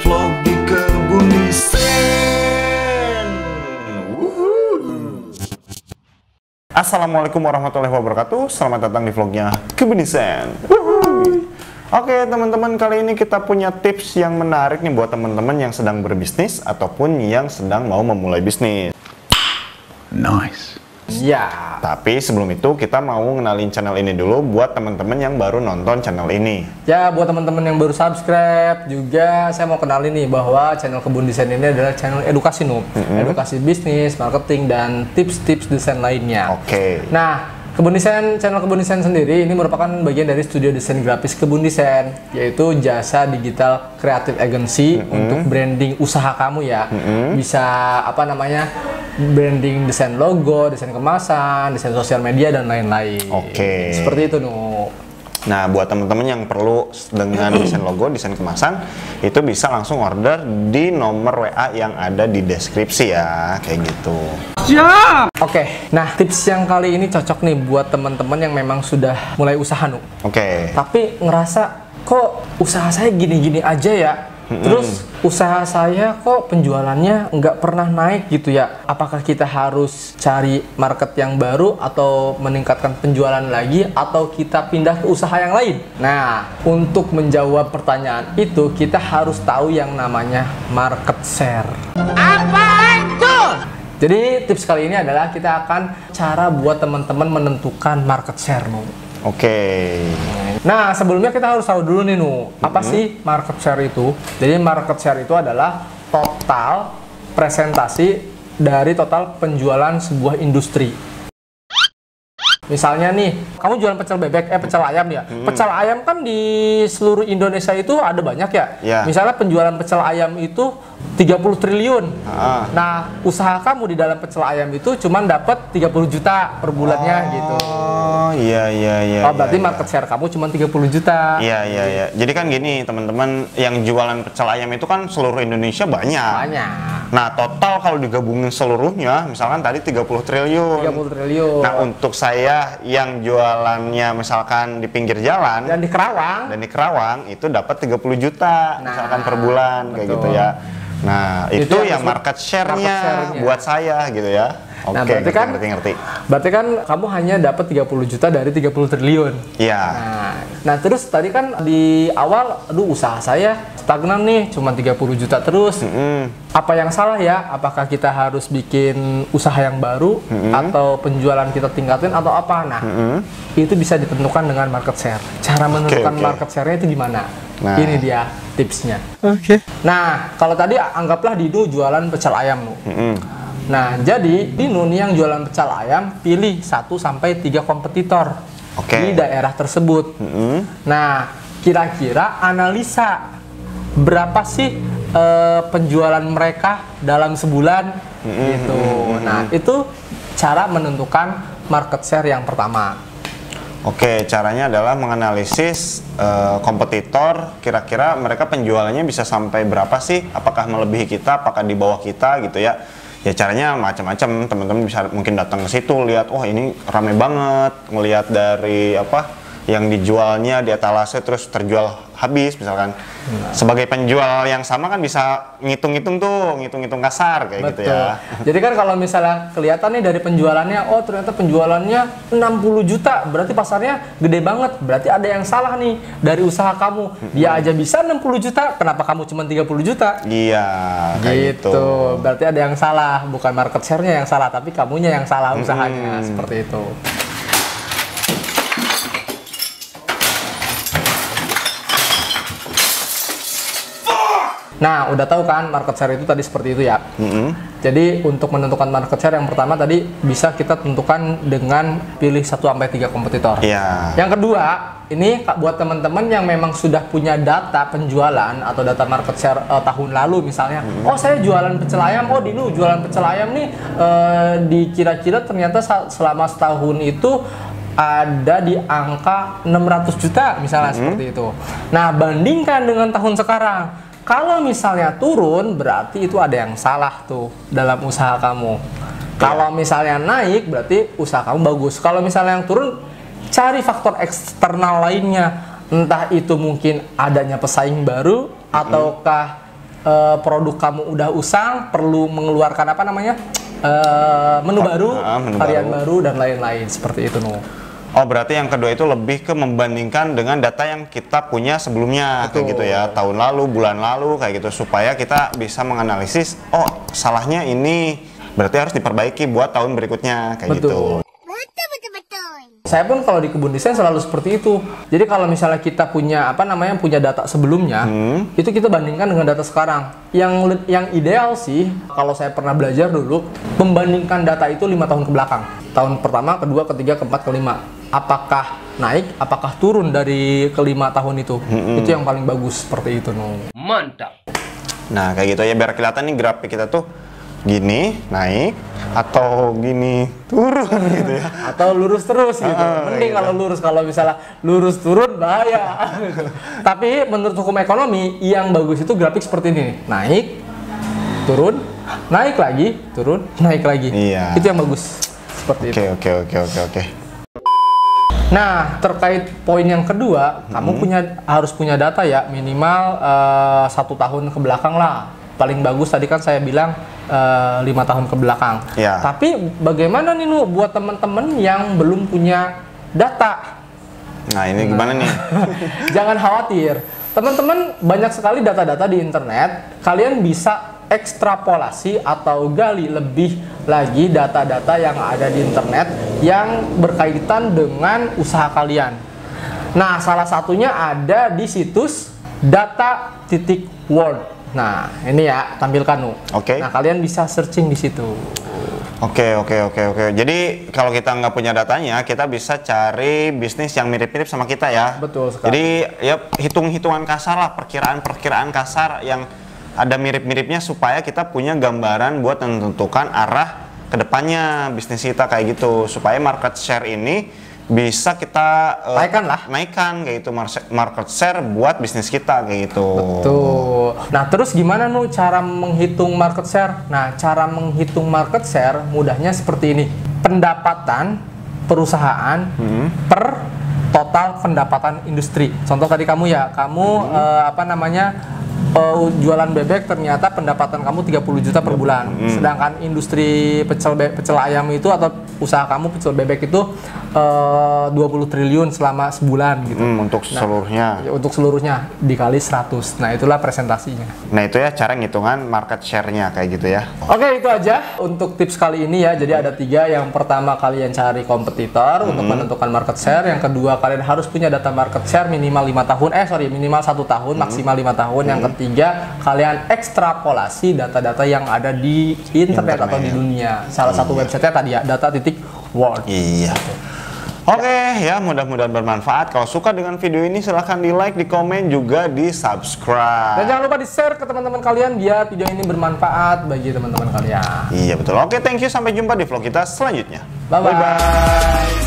vlog di Kebun Desain. Assalamualaikum warahmatullahi wabarakatuh. Selamat datang di vlognya Kebun Desain. Oke teman-teman, kali ini kita punya tips yang menarik nih buat teman-teman yang sedang berbisnis ataupun yang sedang mau memulai bisnis. Nice. Ya. Tapi sebelum itu kita mau ngenalin channel ini dulu buat teman-teman yang baru nonton channel ini. Ya, buat teman-teman yang baru subscribe juga saya mau kenalin nih bahwa channel Kebun Desain ini adalah channel edukasi edukasi bisnis, marketing dan tips-tips desain lainnya. Oke. Nah, Kebun Desain, channel Kebun Desain sendiri ini merupakan bagian dari studio desain grafis Kebun Desain, yaitu jasa digital creative agency untuk branding usaha kamu ya. Bisa apa namanya? Branding desain logo, desain kemasan, desain sosial media dan lain-lain. Oke. Seperti itu, Nu. Nah, buat teman-teman yang perlu dengan desain logo, desain kemasan, itu bisa langsung order di nomor WA yang ada di deskripsi ya, kayak gitu. Oke, nah tips yang kali ini cocok nih buat teman-teman yang memang sudah mulai usaha, Nu. Oke. Tapi ngerasa kok usaha saya gini-gini aja ya. Terus usaha saya kok penjualannya nggak pernah naik gitu ya. Apakah kita harus cari market yang baru atau meningkatkan penjualan lagi atau kita pindah ke usaha yang lain? Nah, untuk menjawab pertanyaan itu kita harus tahu yang namanya market share. Apa itu? Jadi tips kali ini adalah kita akan cara buat teman-teman menentukan market share, Nu. Oke. Nah, sebelumnya kita harus tahu dulu nih, Nu, apa sih market share itu? Jadi market share itu adalah total presentasi dari total penjualan sebuah industri. Misalnya nih, kamu jualan pecel ayam ya. Pecel ayam kan di seluruh Indonesia itu ada banyak ya. Misalnya penjualan pecel ayam itu 30 triliun. Nah, usaha kamu di dalam pecel ayam itu cuma dapat 30 juta per bulannya gitu. Oh, iya. Oh, berarti market share kamu cuma 30 juta. Iya. Jadi kan gini, teman-teman, yang jualan pecel ayam itu kan seluruh Indonesia banyak. Nah, total kalau digabungin seluruhnya, misalkan tadi 30 triliun. 30 triliun. Nah, untuk saya yang jualannya misalkan di pinggir jalan dan di Kerawang itu dapat 30 juta misalkan per bulan, kayak gitu ya. Nah, itu ya market share-nya buat saya gitu ya. Oke, nah, ngerti. Berarti kan kamu hanya dapat 30 juta dari 30 triliun. Iya. Nah, terus tadi kan di awal, aduh usaha saya stagnan nih, cuma 30 juta terus. Apa yang salah ya? Apakah kita harus bikin usaha yang baru atau penjualan kita tingkatin atau apa? Nah, itu bisa ditentukan dengan market share. Cara menentukan market share-nya itu gimana? Nah, ini dia tipsnya. Nah, kalau tadi anggaplah Dino jualan pecel ayam, Nu. Nah, jadi Dino nih yang jualan pecel ayam, pilih 1-3 kompetitor di daerah tersebut. Nah, kira-kira analisa berapa sih penjualan mereka dalam sebulan gitu. Nah, itu cara menentukan market share yang pertama. Oke, caranya adalah menganalisis kompetitor, kira-kira mereka penjualannya bisa sampai berapa sih? Apakah melebihi kita, apakah di bawah kita gitu ya? Ya caranya macam-macam, teman-teman bisa mungkin datang ke situ, lihat, oh ini rame banget, ngelihat dari apa yang dijualnya di etalase terus terjual habis misalkan. Sebagai penjual yang sama kan bisa ngitung-ngitung kasar kayak gitu ya. Jadi kan kalau misalnya kelihatan nih dari penjualannya, oh ternyata penjualannya 60 juta, berarti pasarnya gede banget, berarti ada yang salah nih dari usaha kamu. Dia aja bisa 60 juta, kenapa kamu cuma 30 juta? Iya, kayak gitu. Berarti ada yang salah, bukan market share-nya yang salah, tapi kamunya yang salah usahanya, seperti itu. Nah, udah tahu kan market share itu tadi seperti itu ya. Jadi untuk menentukan market share yang pertama tadi bisa kita tentukan dengan pilih 1-3 kompetitor. Yang kedua, ini buat teman-teman yang memang sudah punya data penjualan atau data market share tahun lalu misalnya. Oh, saya jualan pecel ayam, oh Dino jualan pecel ayam nih dikira-kira ternyata selama setahun itu ada di angka 600 juta misalnya seperti itu. Nah, bandingkan dengan tahun sekarang. Kalau misalnya turun, berarti itu ada yang salah tuh dalam usaha kamu. Kalau misalnya naik, berarti usaha kamu bagus. Kalau misalnya yang turun, cari faktor eksternal lainnya. Entah itu mungkin adanya pesaing baru, ataukah produk kamu udah usang, perlu mengeluarkan apa namanya menu baru, varian baru dan lain-lain seperti itu nu. Oh, berarti yang kedua itu lebih ke membandingkan dengan data yang kita punya sebelumnya. Betul. Kayak gitu ya, tahun lalu, bulan lalu kayak gitu, supaya kita bisa menganalisis, oh salahnya ini berarti harus diperbaiki buat tahun berikutnya kayak gitu. Saya pun kalau di kebun desain selalu seperti itu. Jadi kalau misalnya kita punya apa namanya punya data sebelumnya, itu kita bandingkan dengan data sekarang. Yang ideal sih kalau saya pernah belajar dulu membandingkan data itu 5 tahun ke belakang. Tahun pertama, kedua, ketiga, keempat, kelima. Apakah naik, apakah turun dari kelima tahun itu? Itu yang paling bagus seperti itu. Mantap. Nah kayak gitu ya, biar kelihatan nih grafik kita tuh gini naik atau gini turun gitu ya, atau lurus terus gitu. Mending gitu. Kalau lurus, kalau misalnya lurus turun bahaya. Tapi menurut hukum ekonomi yang bagus itu grafik seperti ini nih. Naik, turun, naik lagi, turun, naik lagi. Iya. Itu yang bagus seperti itu. Oke. Nah, terkait poin yang kedua, kamu harus punya data ya, minimal 1 tahun ke belakang lah. Paling bagus tadi kan saya bilang 5 tahun ke belakang. Ya. Tapi bagaimana nih Nu buat teman-teman yang belum punya data? Nah, ini gimana nih? Jangan khawatir. Teman-teman, banyak sekali data-data di internet. Kalian bisa ekstrapolasi atau gali lebih lagi data-data yang ada di internet yang berkaitan dengan usaha kalian. Nah, salah satunya ada di situs data.world. Nah, ini ya, tampilkan Nu. Oke. Nah, kalian bisa searching di situ. Oke. Jadi kalau kita nggak punya datanya, kita bisa cari bisnis yang mirip-mirip sama kita ya. Betul sekali. Jadi ya hitung-hitungan kasar lah, perkiraan kasar yang ada mirip-miripnya supaya kita punya gambaran buat menentukan arah kedepannya bisnis kita kayak gitu. Supaya market share ini bisa kita naikkan kayak gitu, market share buat bisnis kita kayak gitu. Betul. Nah, terus gimana Nu cara menghitung market share? Nah, cara menghitung market share mudahnya seperti ini. Pendapatan perusahaan per total pendapatan industri. Contoh tadi kamu ya, jualan bebek ternyata pendapatan kamu 30 juta per bulan. Sedangkan industri pecel ayam itu atau usaha kamu pecel bebek itu 20 triliun selama sebulan gitu. Untuk seluruhnya. Untuk seluruhnya dikali 100. Nah, itulah presentasinya. Nah, itu ya cara ngitungan market share-nya kayak gitu ya. Oke, itu aja untuk tips kali ini ya. Jadi ada 3. Yang pertama kalian cari kompetitor untuk menentukan market share. Yang kedua kalian harus punya data market share minimal 5 tahun. Minimal 1 tahun, maksimal 5 tahun. Yang ketiga, kalian ekstrapolasi data-data yang ada di internet atau di dunia. Salah satu websitenya tadi ya, data.world. Iya. Oke, ya mudah-mudahan bermanfaat. Kalau suka dengan video ini silahkan di like, di komen, juga di subscribe. Dan jangan lupa di share ke teman-teman kalian biar video ini bermanfaat bagi teman-teman kalian. Iya betul. Oke, thank you. Sampai jumpa di vlog kita selanjutnya. Bye-bye.